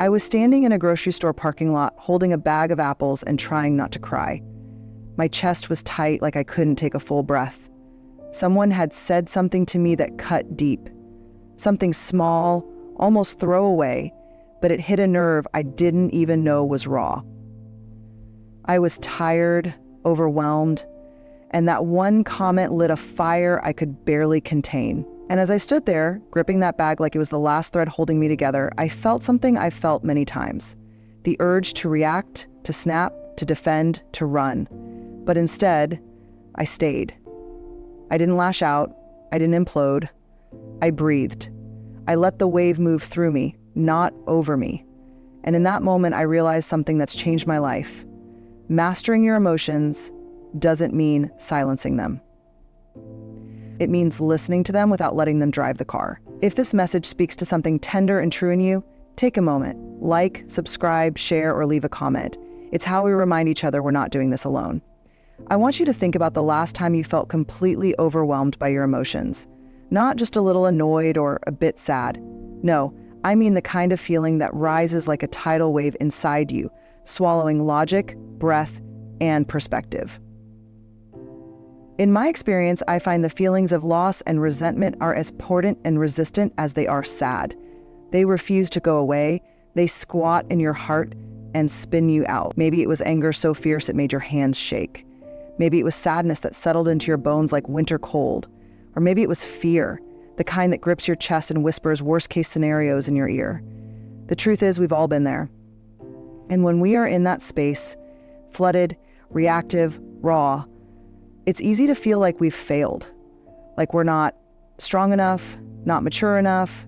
I was standing in a grocery store parking lot holding a bag of apples and trying not to cry. My chest was tight, like I couldn't take a full breath. Someone had said something to me that cut deep. Something small, almost throwaway, but it hit a nerve I didn't even know was raw. I was tired, overwhelmed, and that one comment lit a fire I could barely contain. And as I stood there, gripping that bag like it was the last thread holding me together, I felt something I've felt many times. The urge to react, to snap, to defend, to run. But instead, I stayed. I didn't lash out. I didn't implode. I breathed. I let the wave move through me, not over me. And in that moment, I realized something that's changed my life. Mastering your emotions doesn't mean silencing them. It means listening to them without letting them drive the car. If this message speaks to something tender and true in you, take a moment. Like, subscribe, share, or leave a comment. It's how we remind each other we're not doing this alone. I want you to think about the last time you felt completely overwhelmed by your emotions. Not just a little annoyed or a bit sad. No, I mean the kind of feeling that rises like a tidal wave inside you, swallowing logic, breath, and perspective. In my experience, I find the feelings of loss and resentment are as potent and resistant as they are sad. They refuse to go away. They squat in your heart and spin you out. Maybe it was anger so fierce it made your hands shake. Maybe it was sadness that settled into your bones like winter cold. Or maybe it was fear, the kind that grips your chest and whispers worst-case scenarios in your ear. The truth is, we've all been there. And when we are in that space, flooded, reactive, raw, it's easy to feel like we've failed, like we're not strong enough, not mature enough,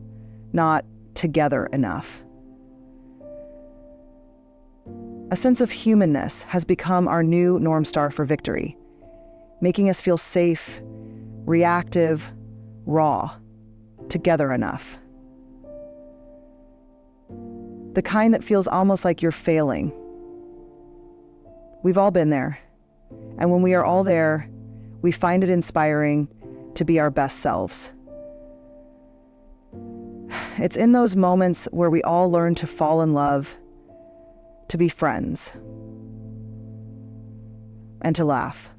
not together enough. A sense of humanness has become our new North Star for victory, making us feel safe, reactive, raw, together enough. The kind that feels almost like you're failing. We've all been there. And when we are all there, we find it inspiring to be our best selves. It's in those moments where we all learn to fall in love, to be friends, and to laugh.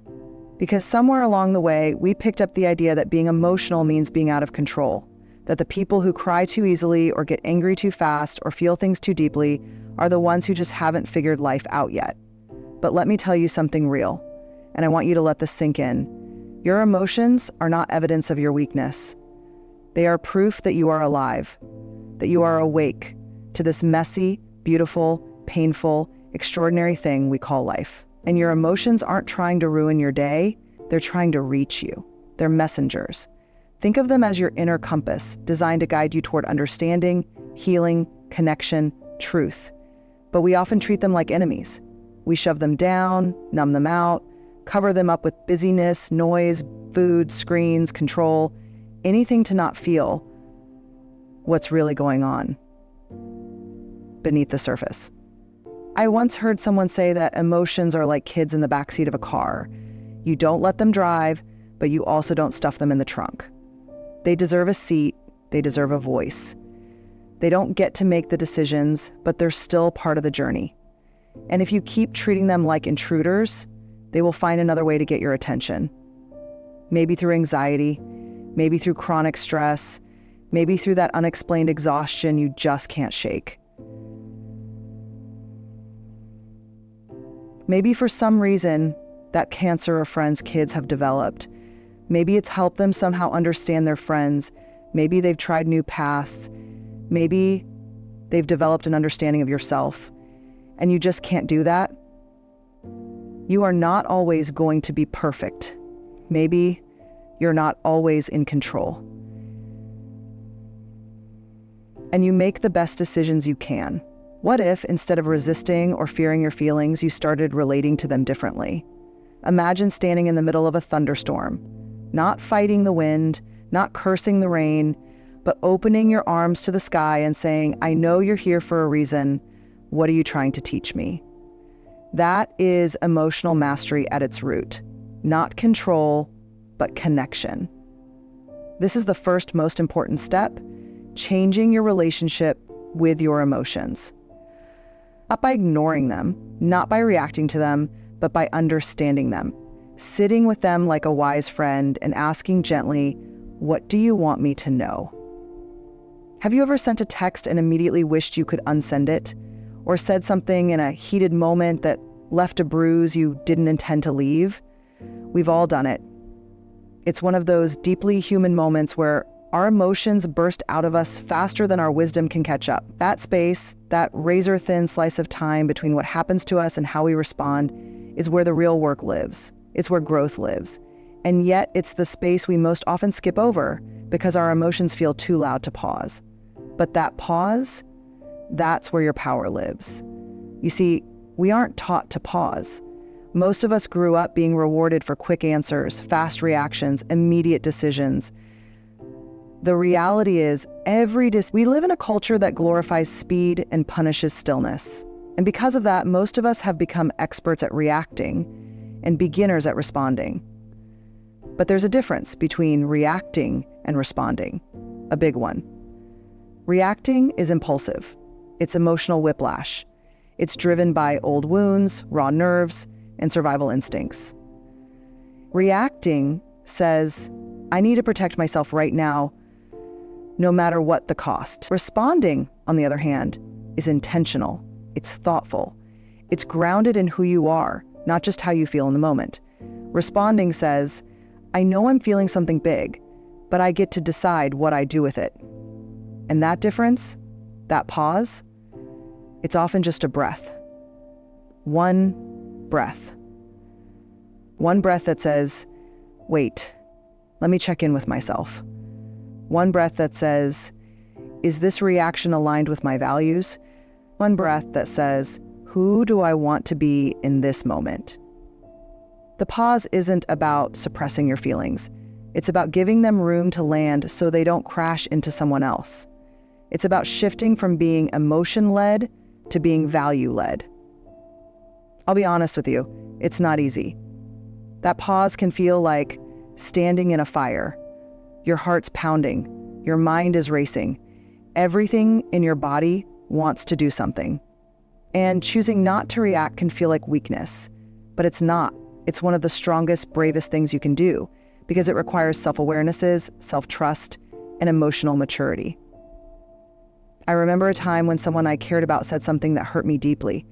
Because somewhere along the way, we picked up the idea that being emotional means being out of control, that the people who cry too easily or get angry too fast or feel things too deeply are the ones who just haven't figured life out yet. But let me tell you something real, and I want you to let this sink in. Your emotions are not evidence of your weakness. They are proof that you are alive, that you are awake to this messy, beautiful, painful, extraordinary thing we call life. And your emotions aren't trying to ruin your day, they're trying to reach you. They're messengers. Think of them as your inner compass, designed to guide you toward understanding, healing, connection, truth. But we often treat them like enemies. We shove them down, numb them out, cover them up with busyness, noise, food, screens, control, anything to not feel what's really going on beneath the surface. I once heard someone say that emotions are like kids in the backseat of a car. You don't let them drive, but you also don't stuff them in the trunk. They deserve a seat, they deserve a voice. They don't get to make the decisions, but they're still part of the journey. And if you keep treating them like intruders, they will find another way to get your attention. Maybe through anxiety, maybe through chronic stress, maybe through that unexplained exhaustion you just can't shake. Maybe for some reason, that cancer a friend's kids have developed. Maybe it's helped them somehow understand their friends. Maybe they've tried new paths. Maybe they've developed an understanding of yourself. And you just can't do that. You are not always going to be perfect. Maybe you're not always in control. And you make the best decisions you can. What if, instead of resisting or fearing your feelings, you started relating to them differently? Imagine standing in the middle of a thunderstorm, not fighting the wind, not cursing the rain, but opening your arms to the sky and saying, I know you're here for a reason. What are you trying to teach me? That is emotional mastery at its root. Not control, but connection. This is the first most important step, changing your relationship with your emotions. not by ignoring them, not by reacting to them, but by understanding them, sitting with them like a wise friend and asking gently, what do you want me to know? Have you ever sent a text and immediately wished you could unsend it? Or said something in a heated moment that left a bruise you didn't intend to leave? We've all done it. It's one of those deeply human moments where our emotions burst out of us faster than our wisdom can catch up. That space, that razor-thin slice of time between what happens to us and how we respond, is where the real work lives. It's where growth lives. And yet it's the space we most often skip over because our emotions feel too loud to pause. But that pause, that's where your power lives. You see, we aren't taught to pause. Most of us grew up being rewarded for quick answers, fast reactions, immediate decisions. The reality is, we live in a culture that glorifies speed and punishes stillness. And because of that, most of us have become experts at reacting and beginners at responding. But there's a difference between reacting and responding, a big one. Reacting is impulsive. It's emotional whiplash. It's driven by old wounds, raw nerves, and survival instincts. Reacting says, I need to protect myself right now, no matter what the cost. Responding, on the other hand, is intentional. It's thoughtful. It's grounded in who you are, not just how you feel in the moment. Responding says, I know I'm feeling something big, but I get to decide what I do with it. And that difference, that pause, it's often just a breath. One breath. One breath that says, wait, let me check in with myself. One breath that says, is this reaction aligned with my values? One breath that says, who do I want to be in this moment? The pause isn't about suppressing your feelings. It's about giving them room to land so they don't crash into someone else. It's about shifting from being emotion-led to being value-led. I'll be honest with you, it's not easy. That pause can feel like standing in a fire. Your heart's pounding, your mind is racing. Everything in your body wants to do something. And choosing not to react can feel like weakness, but it's not. It's one of the strongest, bravest things you can do because it requires self-awarenesses, self-trust, and emotional maturity. I remember a time when someone I cared about said something that hurt me deeply.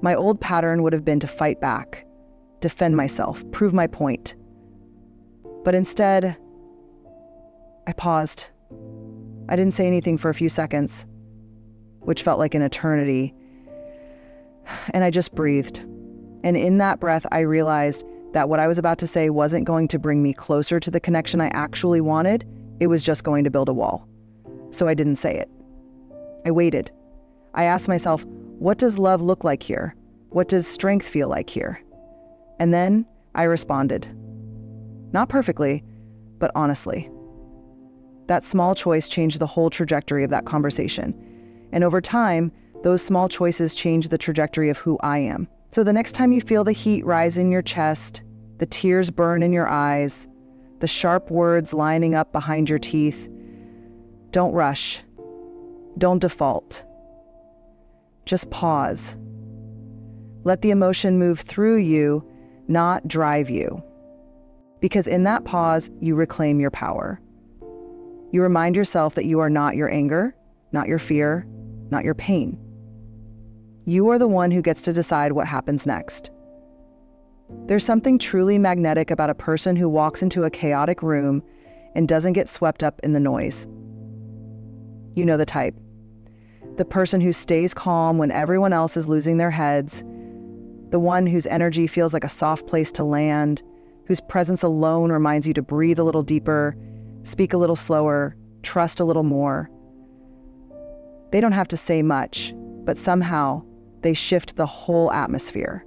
My old pattern would have been to fight back, defend myself, prove my point. But instead, I paused. I didn't say anything for a few seconds, which felt like an eternity. And I just breathed. And in that breath, I realized that what I was about to say wasn't going to bring me closer to the connection I actually wanted. It was just going to build a wall. So I didn't say it. I waited. I asked myself, what does love look like here? What does strength feel like here? And then I responded. Not perfectly, but honestly. That small choice changed the whole trajectory of that conversation. And over time, those small choices changed the trajectory of who I am. So the next time you feel the heat rise in your chest, the tears burn in your eyes, the sharp words lining up behind your teeth, don't rush. Don't default. Just pause. Let the emotion move through you, not drive you. Because in that pause, you reclaim your power. You remind yourself that you are not your anger, not your fear, not your pain. You are the one who gets to decide what happens next. There's something truly magnetic about a person who walks into a chaotic room and doesn't get swept up in the noise. You know the type. The person who stays calm when everyone else is losing their heads. The one whose energy feels like a soft place to land, whose presence alone reminds you to breathe a little deeper, speak a little slower, trust a little more. They don't have to say much, but somehow they shift the whole atmosphere.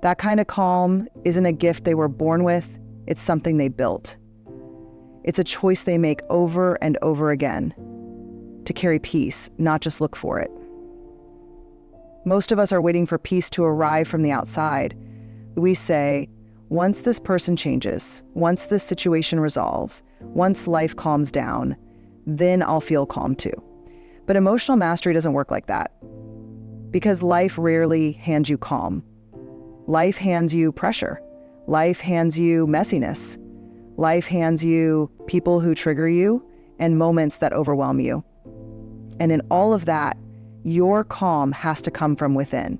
That kind of calm isn't a gift they were born with, it's something they built. It's a choice they make over and over again. To carry peace, not just look for it. Most of us are waiting for peace to arrive from the outside. We say, once this person changes, once this situation resolves, once life calms down, then I'll feel calm too. But emotional mastery doesn't work like that. Because life rarely hands you calm. Life hands you pressure. Life hands you messiness. Life hands you people who trigger you and moments that overwhelm you. And in all of that, your calm has to come from within.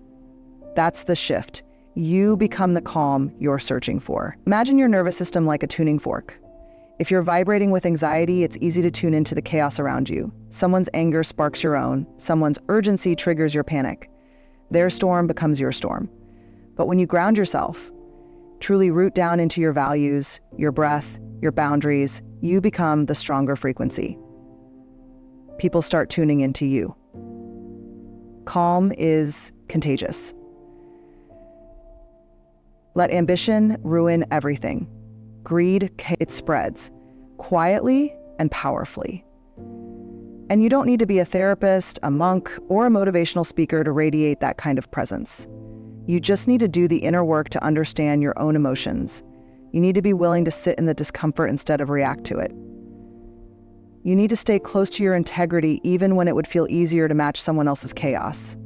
That's the shift. You become the calm you're searching for. Imagine your nervous system like a tuning fork. If you're vibrating with anxiety, it's easy to tune into the chaos around you. Someone's anger sparks your own. Someone's urgency triggers your panic. Their storm becomes your storm. But when you ground yourself, truly root down into your values, your breath, your boundaries, you become the stronger frequency. People start tuning into you. Calm is contagious. Let ambition ruin everything. Greed, it spreads quietly and powerfully. And you don't need to be a therapist, a monk, or a motivational speaker to radiate that kind of presence. You just need to do the inner work to understand your own emotions. You need to be willing to sit in the discomfort instead of react to it. You need to stay close to your integrity even when it would feel easier to match someone else's chaos.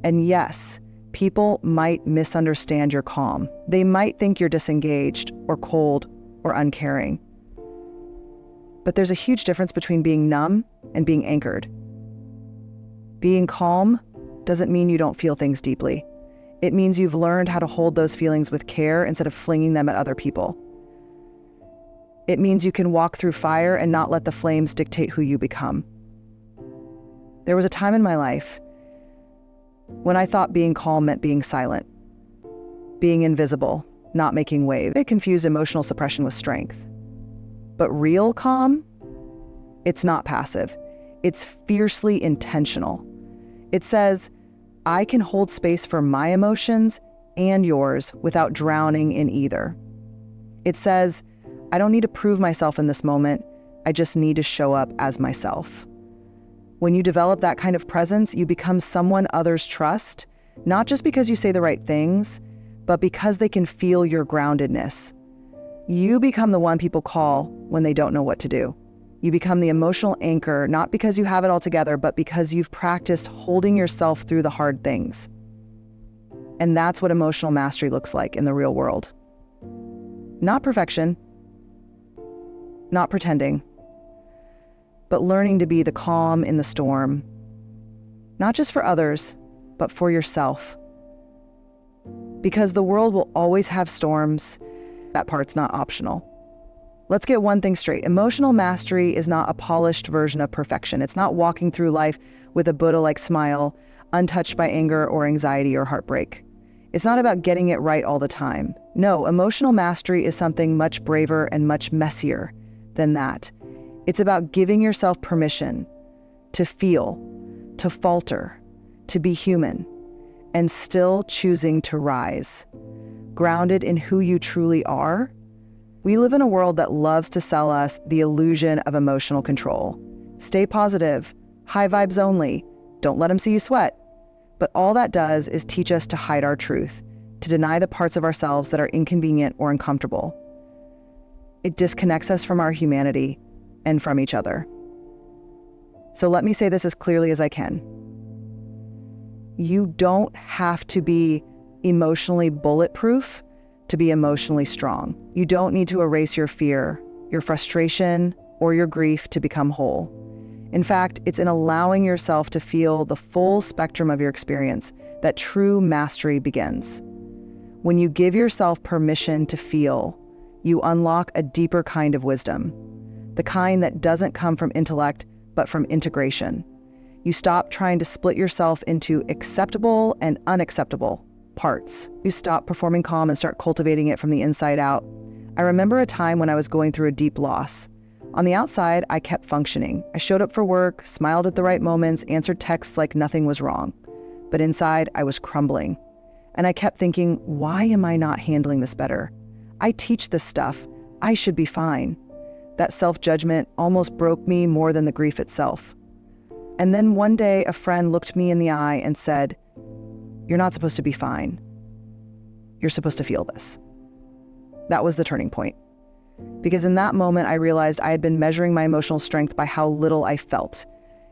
And yes, people might misunderstand your calm. They might think you're disengaged or cold or uncaring. But there's a huge difference between being numb and being anchored. Being calm doesn't mean you don't feel things deeply. It means you've learned how to hold those feelings with care instead of flinging them at other people. It means you can walk through fire and not let the flames dictate who you become. There was a time in my life when I thought being calm meant being silent, being invisible, not making waves. I confused emotional suppression with strength. But real calm, it's not passive. It's fiercely intentional. It says, I can hold space for my emotions and yours without drowning in either. It says, I don't need to prove myself in this moment. I just need to show up as myself. When you develop that kind of presence, you become someone others trust, not just because you say the right things, but because they can feel your groundedness. You become the one people call when they don't know what to do. You become the emotional anchor, not because you have it all together, but because you've practiced holding yourself through the hard things. And that's what emotional mastery looks like in the real world. Not perfection, not pretending, but learning to be the calm in the storm, not just for others, but for yourself. Because the world will always have storms. That part's not optional. Let's get one thing straight. Emotional mastery is not a polished version of perfection. It's not walking through life with a Buddha-like smile, untouched by anger or anxiety or heartbreak. It's not about getting it right all the time. No, emotional mastery is something much braver and much messier than that. It's about giving yourself permission to feel, to falter, to be human, and still choosing to rise. Grounded in who you truly are. We live in a world that loves to sell us the illusion of emotional control. Stay positive, high vibes only, don't let them see you sweat. But all that does is teach us to hide our truth, to deny the parts of ourselves that are inconvenient or uncomfortable. It disconnects us from our humanity and from each other. So let me say this as clearly as I can. You don't have to be emotionally bulletproof to be emotionally strong. You don't need to erase your fear, your frustration, or your grief to become whole. In fact, it's in allowing yourself to feel the full spectrum of your experience that true mastery begins. When you give yourself permission to feel, you unlock a deeper kind of wisdom, the kind that doesn't come from intellect, but from integration. You stop trying to split yourself into acceptable and unacceptable parts. You stop performing calm and start cultivating it from the inside out. I remember a time when I was going through a deep loss. On the outside, I kept functioning. I showed up for work, smiled at the right moments, answered texts like nothing was wrong. But inside, I was crumbling. And I kept thinking, why am I not handling this better? I teach this stuff. I should be fine. That self-judgment almost broke me more than the grief itself. And then one day, a friend looked me in the eye and said, "You're not supposed to be fine. You're supposed to feel this." That was the turning point. Because in that moment, I realized I had been measuring my emotional strength by how little I felt,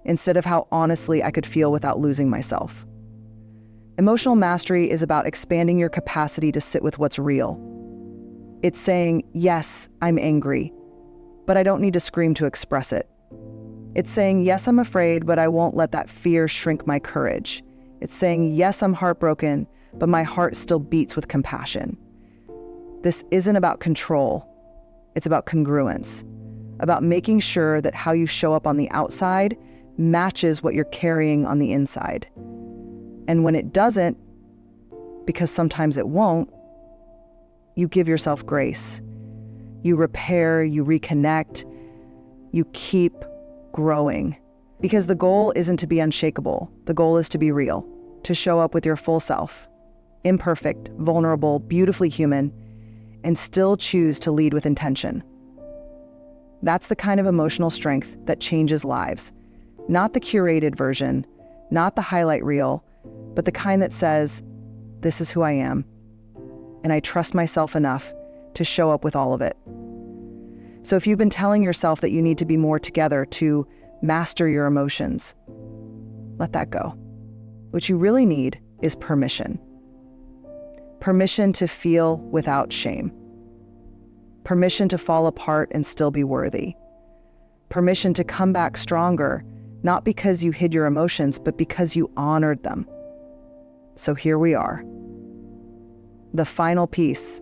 instead of how honestly I could feel without losing myself. Emotional mastery is about expanding your capacity to sit with what's real. It's saying, yes, I'm angry, but I don't need to scream to express it. It's saying, yes, I'm afraid, but I won't let that fear shrink my courage. It's saying, yes, I'm heartbroken, but my heart still beats with compassion. This isn't about control. It's about congruence, about making sure that how you show up on the outside matches what you're carrying on the inside. And when it doesn't, because sometimes it won't, you give yourself grace. You repair, you reconnect, you keep growing. Because the goal isn't to be unshakable. The goal is to be real, to show up with your full self, imperfect, vulnerable, beautifully human, and still choose to lead with intention. That's the kind of emotional strength that changes lives. Not the curated version, not the highlight reel, but the kind that says, this is who I am, and I trust myself enough to show up with all of it. So if you've been telling yourself that you need to be more together to master your emotions, let that go. What you really need is permission. Permission to feel without shame. Permission to fall apart and still be worthy. Permission to come back stronger, not because you hid your emotions, but because you honored them. So here we are. The final piece.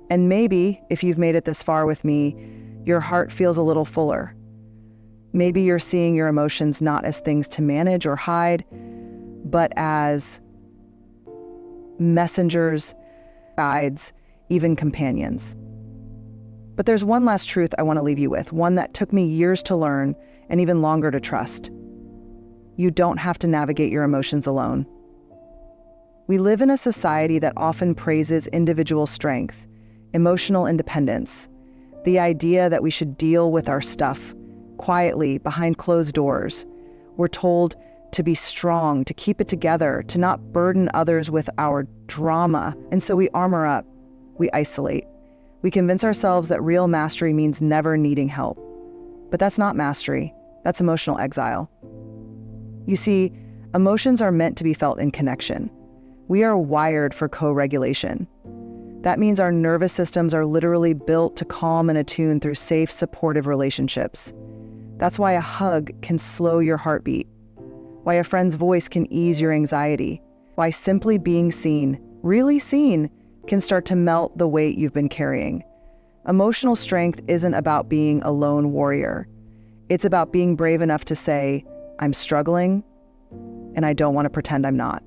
And maybe, if you've made it this far with me, your heart feels a little fuller. Maybe you're seeing your emotions not as things to manage or hide, but as messengers, guides, even companions. But there's one last truth I want to leave you with, one that took me years to learn and even longer to trust. You don't have to navigate your emotions alone. We live in a society that often praises individual strength, emotional independence, the idea that we should deal with our stuff quietly behind closed doors. We're told to be strong, to keep it together, to not burden others with our drama. And so we armor up, we isolate. We convince ourselves that real mastery means never needing help. But that's not mastery, that's emotional exile. You see, emotions are meant to be felt in connection. We are wired for co-regulation. That means our nervous systems are literally built to calm and attune through safe, supportive relationships. That's why a hug can slow your heartbeat, why a friend's voice can ease your anxiety, why simply being seen, really seen, can start to melt the weight you've been carrying. Emotional strength isn't about being a lone warrior. It's about being brave enough to say, I'm struggling, and I don't want to pretend I'm not.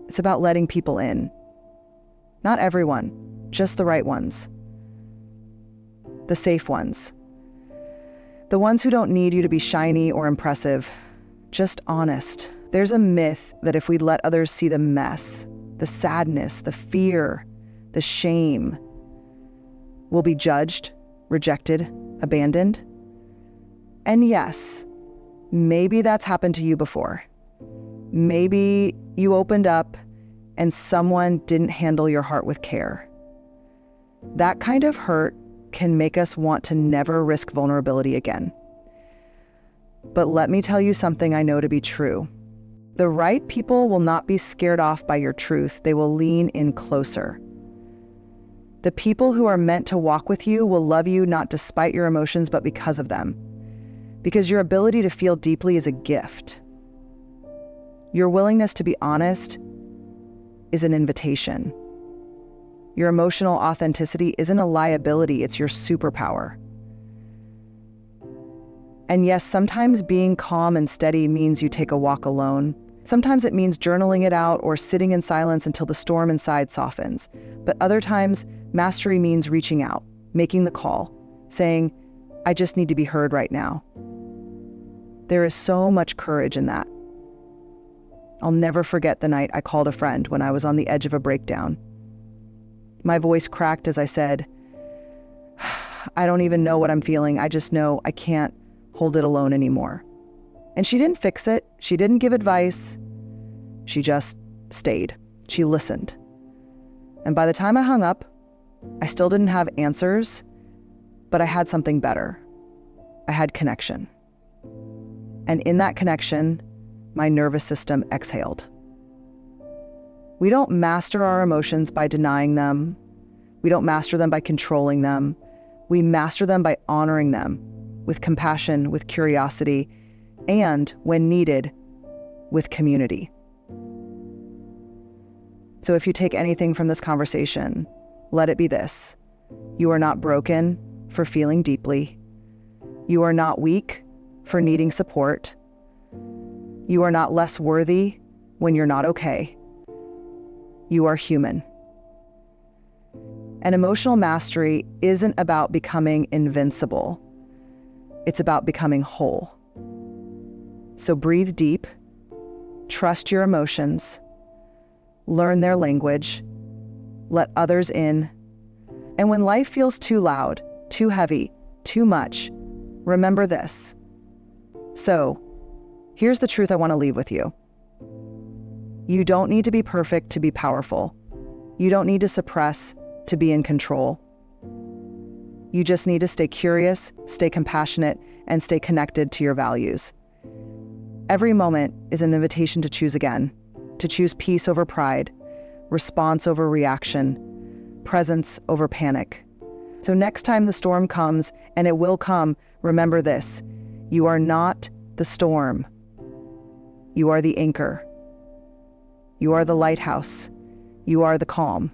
It's about letting people in. Not everyone, just the right ones. The safe ones. The ones who don't need you to be shiny or impressive, just honest. There's a myth that if we let others see the mess, the sadness, the fear, the shame, we'll be judged, rejected, abandoned. And yes, maybe that's happened to you before. Maybe you opened up and someone didn't handle your heart with care. That kind of hurt can make us want to never risk vulnerability again. But let me tell you something I know to be true. The right people will not be scared off by your truth. They will lean in closer. The people who are meant to walk with you will love you not despite your emotions, but because of them. Because your ability to feel deeply is a gift. Your willingness to be honest is an invitation. Your emotional authenticity isn't a liability, it's your superpower. And yes, sometimes being calm and steady means you take a walk alone. Sometimes it means journaling it out or sitting in silence until the storm inside softens. But other times, mastery means reaching out, making the call, saying, I just need to be heard right now. There is so much courage in that. I'll never forget the night I called a friend when I was on the edge of a breakdown. My voice cracked as I said, I don't even know what I'm feeling. I just know I can't hold it alone anymore. And she didn't fix it. She didn't give advice. She just stayed. She listened. And by the time I hung up, I still didn't have answers, but I had something better. I had connection. And in that connection, my nervous system exhaled. We don't master our emotions by denying them. We don't master them by controlling them. We master them by honoring them with compassion, with curiosity, and, when needed, with community. So if you take anything from this conversation, let it be this. You are not broken for feeling deeply. You are not weak for needing support. You are not less worthy when you're not okay. You are human. And emotional mastery isn't about becoming invincible. It's about becoming whole. So breathe deep, trust your emotions, learn their language, let others in. And when life feels too loud, too heavy, too much, remember this. So, here's the truth I want to leave with you. You don't need to be perfect to be powerful. You don't need to suppress to be in control. You just need to stay curious, stay compassionate, and stay connected to your values. Every moment is an invitation to choose again, to choose peace over pride, response over reaction, presence over panic. So next time the storm comes, and it will come, remember this: you are not the storm. You are the anchor. You are the lighthouse. You are the calm.